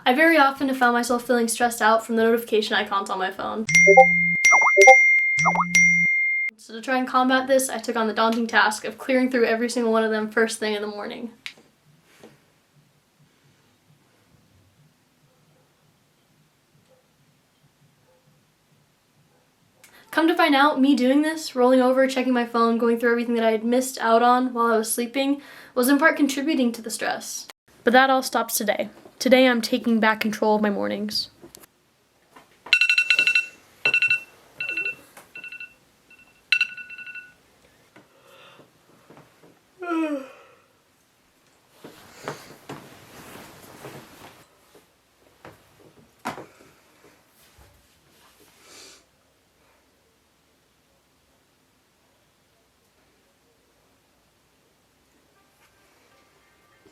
I very often have found myself feeling stressed out from the notification icons on my phone. So to try and combat this, I took on the daunting task of clearing through every single one of them first thing in the morning. Come to find out, me doing this, rolling over, checking my phone, going through everything that I had missed out on while I was sleeping, was in part contributing to the stress. But that all stops today. Today I'm taking back control of my mornings.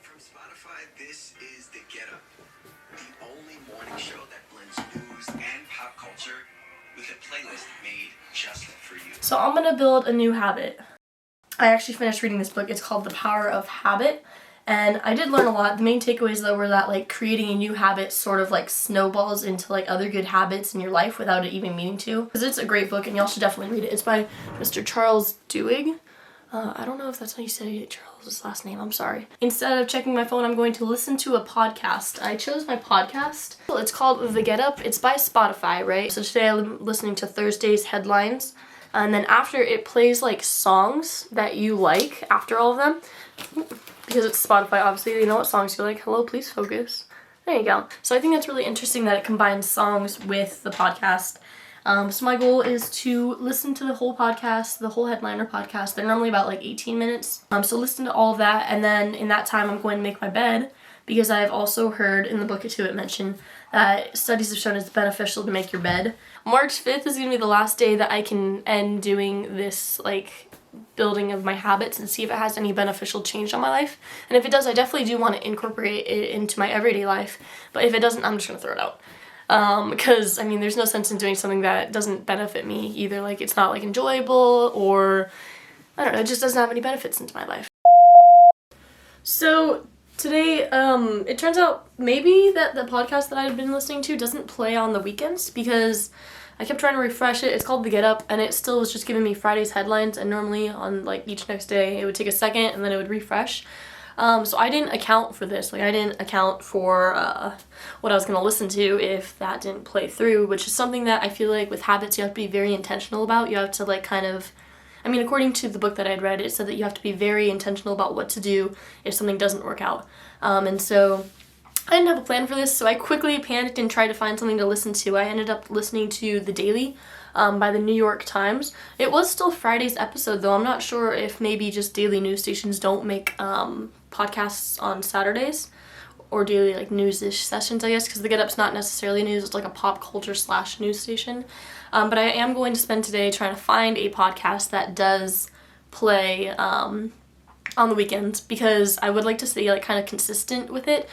From Spotify, this is The Get Up, the only morning show that blends news and pop culture with a playlist made just for you. So I'm gonna build a new habit. I actually finished reading this book. It's called The Power of Habit, and I did learn a lot. The main takeaways though were that like creating a new habit sort of like snowballs into like other good habits in your life without it even meaning to. Because it's a great book and y'all should definitely read it. It's by Mr. Charles Duhigg. I don't know if that's how you say Charles' last name, I'm sorry. Instead of checking my phone, I'm going to listen to a podcast. I chose my podcast. It's called The Get Up. It's by Spotify, right? So today I'm listening to Thursday's headlines. And then after it plays like songs that you like after all of them. Because it's Spotify, obviously, you know what songs you like. Hello, please focus. There you go. So I think that's really interesting that it combines songs with the podcast. So my goal is to listen to the whole podcast, the whole headliner podcast. They're normally about like 18 minutes. So listen to all of that, and then in that time I'm going to make my bed, because I've also heard in the book too it mentioned that studies have shown it's beneficial to make your bed. March 5th is going to be the last day that I can end doing this like building of my habits and see if it has any beneficial change on my life. And if it does, I definitely do want to incorporate it into my everyday life. But if it doesn't, I'm just going to throw it out. Because, I mean, there's no sense in doing something that doesn't benefit me either. Like, it's not, like, enjoyable or, I don't know, it just doesn't have any benefits into my life. So, today, it turns out maybe that the podcast that I've been listening to doesn't play on the weekends, because I kept trying to refresh it. It's called The Get Up, and it still was just giving me Friday's headlines, and normally on, like, each next day, it would take a second, and then it would refresh. So I didn't account for this. Like, I didn't account for what I was going to listen to if that didn't play through, which is something that I feel like with habits you have to be very intentional about. You have to, like, kind of, I mean, according to the book that I'd read, it said that you have to be very intentional about what to do if something doesn't work out. And so I didn't have a plan for this, so I quickly panicked and tried to find something to listen to. I ended up listening to The Daily by the New York Times. It was still Friday's episode, though. I'm not sure if maybe just daily news stations don't make podcasts on Saturdays, or daily like news-ish sessions, I guess, because The Get Up's not necessarily news. It's like a pop culture / news station. But I am going to spend today trying to find a podcast that does play on the weekends, because I would like to stay like kind of consistent with it.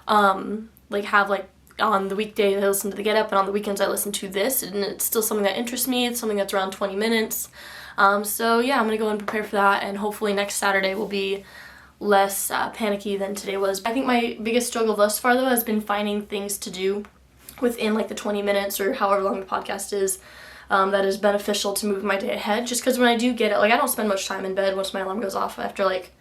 Like have like on the weekday I listen to The Get Up, and on the weekends I listen to this, and it's still something that interests me. It's something that's around 20 minutes. So yeah, I'm gonna go and prepare for that, and hopefully next Saturday will be less panicky than today was. I think my biggest struggle thus far though has been finding things to do within like the 20 minutes or however long the podcast is that is beneficial to move my day ahead, just because when I do get it, like I don't spend much time in bed once my alarm goes off. After like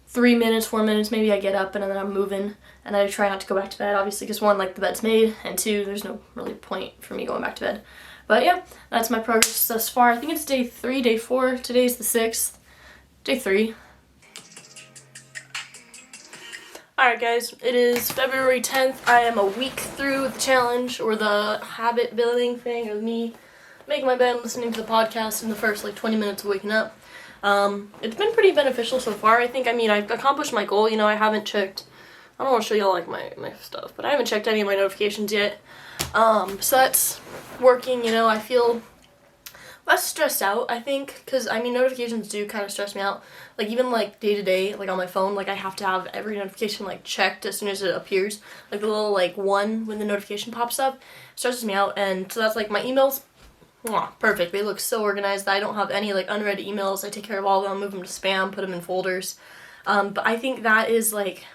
3 minutes, 4 minutes maybe, I get up and then I'm moving, and I try not to go back to bed, obviously, because one, like the bed's made, and two, there's no really point for me going back to bed. But yeah, that's my progress thus far. I think it's day 3, day 4, today's the 6th, day 3. Alright guys, it is February 10th. I am a week through the challenge, or the habit building thing, or me making my bed, listening to the podcast in the first like 20 minutes of waking up. It's been pretty beneficial so far, I think. I mean, I've accomplished my goal. You know, I haven't checked, I don't want to show y'all like my stuff, but I haven't checked any of my notifications yet. So that's working, you know. I feel less stressed out, I think, because, I mean, notifications do kind of stress me out. Like, even, like, day-to-day, like, on my phone, like, I have to have every notification, like, checked as soon as it appears. Like, the little, like, 1 when the notification pops up stresses me out, and so that's, like, my emails, perfect. They look so organized. I don't have any, like, unread emails. I take care of all of them, move them to spam, put them in folders. But I think that is, like,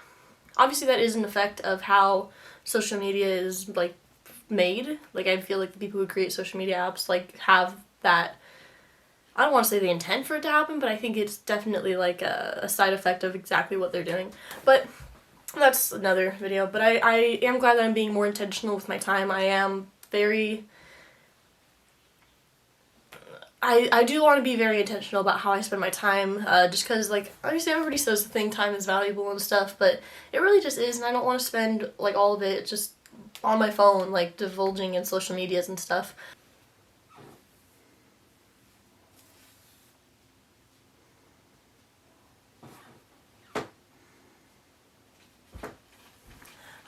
obviously that is an effect of how social media is like made. Like I feel like the people who create social media apps like have that, I don't want to say the intent for it to happen, but I think it's definitely like a side effect of exactly what they're doing. But that's another video. But I am glad that I'm being more intentional with my time. I am very, I do want to be very intentional about how I spend my time, just because, like, obviously everybody says the thing, time is valuable and stuff, but it really just is, and I don't want to spend, like, all of it just on my phone, like, divulging in social medias and stuff.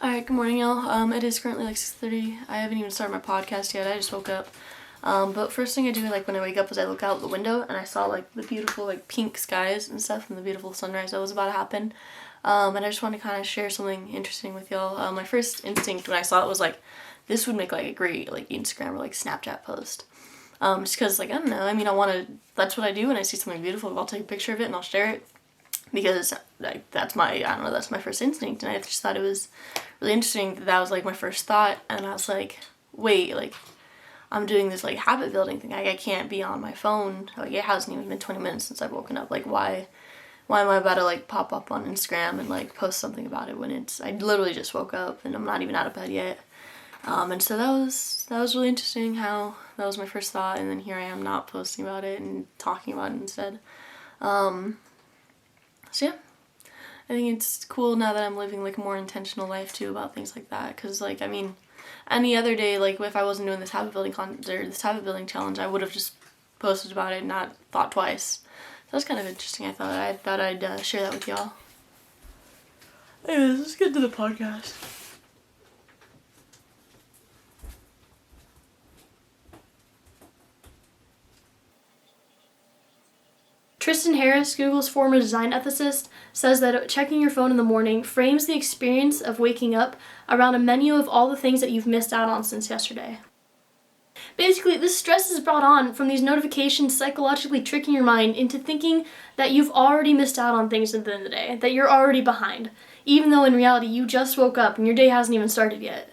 Alright, good morning, y'all. It is currently like 6:30. I haven't even started my podcast yet. I just woke up. But first thing I do, like, when I wake up is I look out the window and I saw, like, the beautiful, like, pink skies and stuff and the beautiful sunrise that was about to happen. And I just want to kind of share something interesting with y'all. My first instinct when I saw it was, like, this would make, like, a great, like, Instagram or, like, Snapchat post. Just because, like, I don't know. I mean, that's what I do when I see something beautiful. I'll take a picture of it and I'll share it. Because, like, that's my first instinct. And I just thought it was really interesting that was, like, my first thought. And I was like, wait, like, I'm doing this, like, habit building thing. I can't be on my phone. Like, it hasn't even been 20 minutes since I've woken up. Like, why am I about to, like, pop up on Instagram and, like, post something about it when I literally just woke up and I'm not even out of bed yet. And so that was really interesting how that was my first thought, and then here I am not posting about it and talking about it instead. So yeah, I think it's cool now that I'm living, like, a more intentional life too about things like that, because, like, I mean, any other day, like, if I wasn't doing this habit building challenge, I would have just posted about it and not thought twice. So that's kind of interesting. I thought I'd share that with y'all. Anyways, let's get to the podcast. Tristan Harris, Google's former design ethicist, says that checking your phone in the morning frames the experience of waking up around a menu of all the things that you've missed out on since yesterday. Basically, this stress is brought on from these notifications psychologically tricking your mind into thinking that you've already missed out on things at the end of the day, that you're already behind, even though in reality you just woke up and your day hasn't even started yet.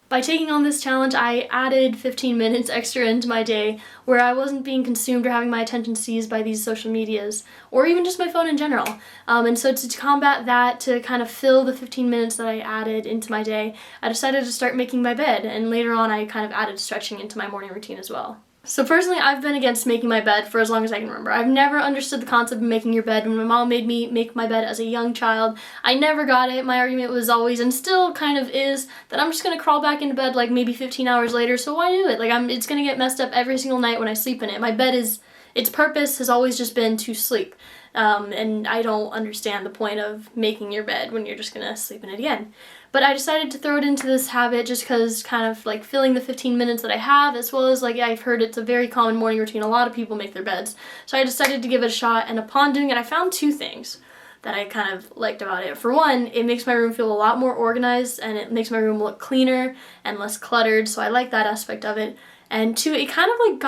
By taking on this challenge, I added 15 minutes extra into my day where I wasn't being consumed or having my attention seized by these social medias, or even just my phone in general. And so to combat that, to kind of fill the 15 minutes that I added into my day, I decided to start making my bed, and later on I kind of added stretching into my morning routine as well. So personally, I've been against making my bed for as long as I can remember. I've never understood the concept of making your bed. When my mom made me make my bed as a young child, I never got it. My argument was always, and still kind of is, that I'm just gonna crawl back into bed like maybe 15 hours later, so why do it? Like, it's gonna get messed up every single night when I sleep in it. My bed its purpose has always just been to sleep. And I don't understand the point of making your bed when you're just gonna sleep in it again. But I decided to throw it into this habit just because kind of like filling the 15 minutes that I have, as well as, like, I've heard it's a very common morning routine. A lot of people make their beds. So I decided to give it a shot, and upon doing it, I found two things that I kind of liked about it. For one, it makes my room feel a lot more organized, and it makes my room look cleaner and less cluttered, so I like that aspect of it. And two, it kind of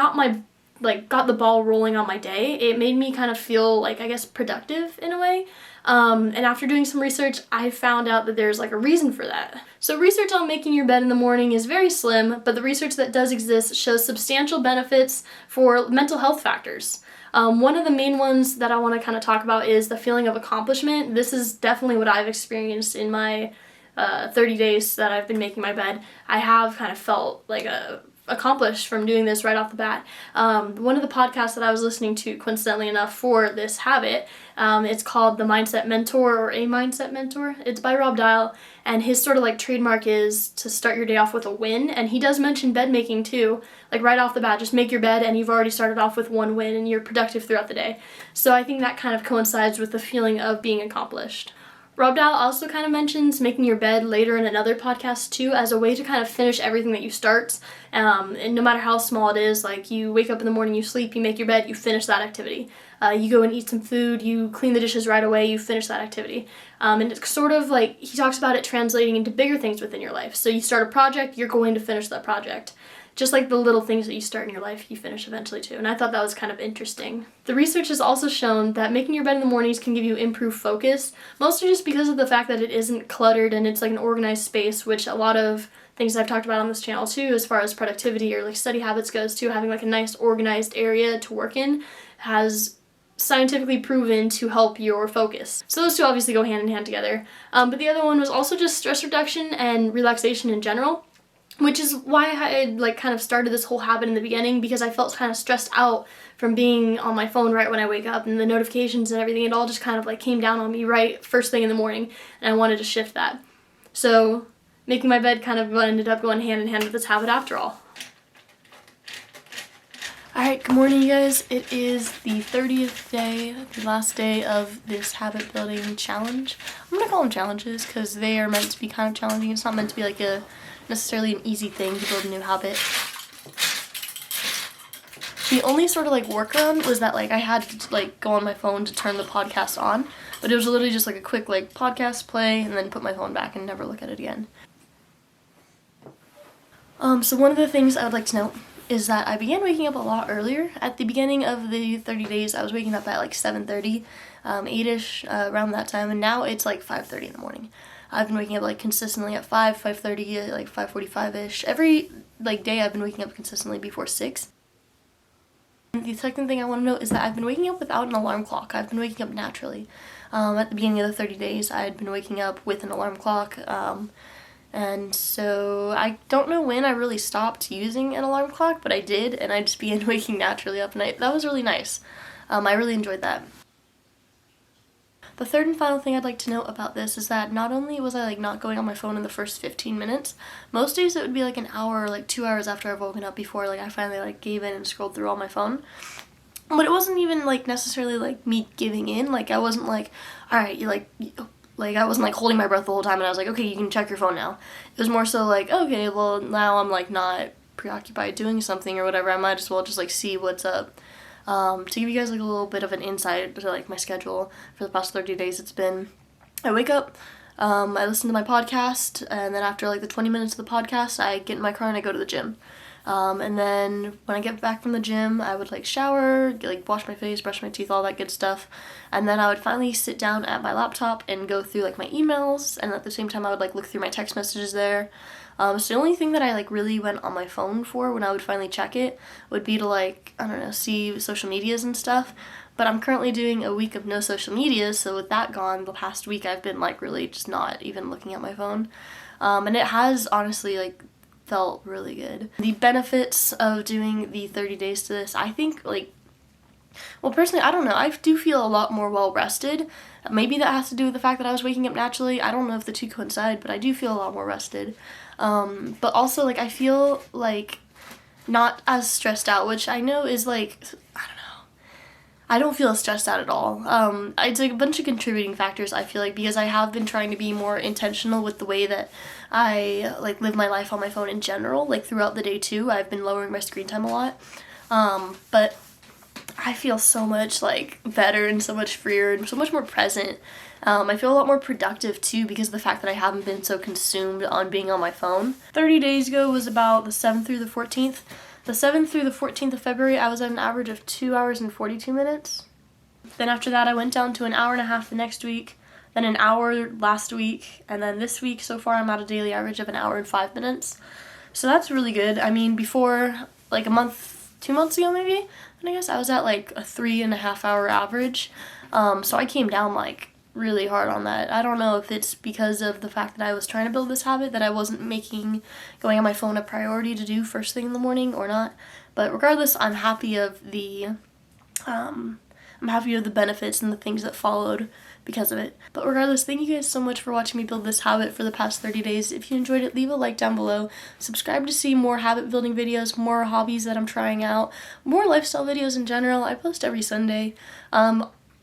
got the ball rolling on my day. It made me kind of feel, like, I guess, productive in a way. And after doing some research, I found out that there's, like, a reason for that. So research on making your bed in the morning is very slim, but the research that does exist shows substantial benefits for mental health factors. One of the main ones that I want to kind of talk about is the feeling of accomplishment. This is definitely what I've experienced in my 30 days that I've been making my bed. I have kind of felt like accomplished from doing this right off the bat. One of the podcasts that I was listening to, coincidentally enough, for this habit, it's called The Mindset Mentor, or A Mindset Mentor. It's by Rob Dial, and his sort of like trademark is to start your day off with a win, and he does mention bed making too. Like, right off the bat, just make your bed and you've already started off with one win and you're productive throughout the day. So I think that kind of coincides with the feeling of being accomplished. Rob Dial also kind of mentions making your bed later in another podcast too, as a way to kind of finish everything that you start. And no matter how small it is, like, you wake up in the morning, you sleep, you make your bed, you finish that activity. You go and eat some food, you clean the dishes right away, you finish that activity. And it's sort of like, he talks about it translating into bigger things within your life. So you start a project, you're going to finish that project. just like the little things that you start in your life, you finish eventually too. And I thought that was kind of interesting. The research has also shown that making your bed in the mornings can give you improved focus, mostly just because of the fact that it isn't cluttered and it's like an organized space, which a lot of things I've talked about on this channel too, as far as productivity or like study habits goes too, having like a nice organized area to work in has scientifically proven to help your focus. So those two obviously go hand in hand together. But the other one was also just stress reduction and relaxation in general, which is why I had like kind of started this whole habit in the beginning, because I felt kind of stressed out from being on my phone right when I wake up, and the notifications and everything, it all just kind of like came down on me right first thing in the morning, and I wanted to shift that. So making my bed kind of ended up going hand in hand with this habit after all. Alright, good morning you guys. It is the 30th day, the last day of this habit building challenge. I'm gonna call them challenges because they are meant to be kind of challenging. It's not meant to be like necessarily an easy thing to build a new habit. The only sort of like workaround was that like I had to like go on my phone to turn the podcast on, but it was literally just like a quick like podcast play and then put my phone back and never look at it again. So one of the things I would like to note is that I began waking up a lot earlier. At the beginning of the 30 days, I was waking up at like 7:30, 8-ish, around that time, and now it's like 5:30 in the morning. I've been waking up like consistently at 5:30, like 5:45-ish. Every like day I've been waking up consistently before 6. And the second thing I want to note is that I've been waking up without an alarm clock. I've been waking up naturally. At the beginning of the 30 days, I had been waking up with an alarm clock. And so I don't know when I really stopped using an alarm clock, but I did, and I just began waking naturally up, and that was really nice. I really enjoyed that. The third and final thing I'd like to note about this is that not only was I like not going on my phone in the first 15 minutes, most days it would be like an hour or like 2 hours after I've woken up before like I finally like gave in and scrolled through all my phone. But it wasn't even like necessarily like me giving in. Like I wasn't like, alright, you like I wasn't like holding my breath the whole time and I was like, okay, you can check your phone now. It was more so like, okay, well now I'm like not preoccupied doing something or whatever, I might as well just like see what's up. To give you guys like a little bit of an insight to like my schedule for the past 30 days, it's been, I wake up, I listen to my podcast, and then after like the 20 minutes of the podcast, I get in my car and I go to the gym. And then when I get back from the gym, I would like shower, like wash my face, brush my teeth, all that good stuff. And then I would finally sit down at my laptop and go through like my emails, and at the same time I would like look through my text messages there. So the only thing that I like really went on my phone for when I would finally check it would be to like, I don't know, see social medias and stuff. But I'm currently doing a week of no social media, so with that gone, the past week I've been like really just not even looking at my phone. And it has honestly like felt really good. The benefits of doing the 30 days to this, I think like, well personally, I don't know, I do feel a lot more well rested. Maybe that has to do with the fact that I was waking up naturally. I don't know if the two coincide, but I do feel a lot more rested. But also like I feel like not as stressed out, which I know is like, I don't know, I don't feel stressed out at all. It's like a bunch of contributing factors, I feel like, because I have been trying to be more intentional with the way that I like live my life on my phone in general, like throughout the day too. I've been lowering my screen time a lot. But I feel so much like better and so much freer and so much more present. I feel a lot more productive too because of the fact that I haven't been so consumed on being on my phone. 30 days ago was about the 7th through the 14th. The 7th through the 14th of February, I was at an average of 2 hours and 42 minutes. Then after that, I went down to an hour and a half the next week, then an hour last week, and then this week so far I'm at a daily average of an hour and 5 minutes. So that's really good. I mean, before, like a month, 2 months ago maybe, and I guess I was at like a 3.5 hour average. So I came down like really hard on that. I don't know if it's because of the fact that I was trying to build this habit that I wasn't making going on my phone a priority to do first thing in the morning or not. But regardless, I'm happy of the benefits and the things that followed because of it. But regardless, thank you guys so much for watching me build this habit for the past 30 days. If you enjoyed it, leave a like down below. Subscribe to see more habit building videos, more hobbies that I'm trying out, more lifestyle videos in general. I post every Sunday.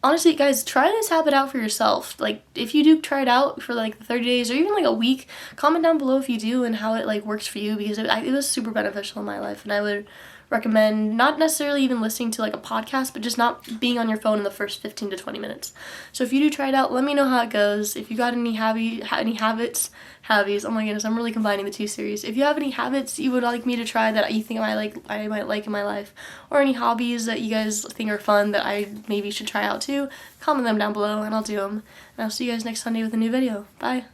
Honestly, guys, try this habit out for yourself. Like, if you do try it out for like 30 days or even like a week, comment down below if you do and how it like works for you, because it was super beneficial in my life, and I would recommend not necessarily even listening to like a podcast, but just not being on your phone in the first 15 to 20 minutes. So if you do try it out, let me know how it goes. If you got any habits, oh my goodness, I'm really combining the two series. If you have any habits you would like me to try that you think I might like in my life, or any hobbies that you guys think are fun that I maybe should try out too, comment them down below and I'll do them. And I'll see you guys next Sunday with a new video. Bye.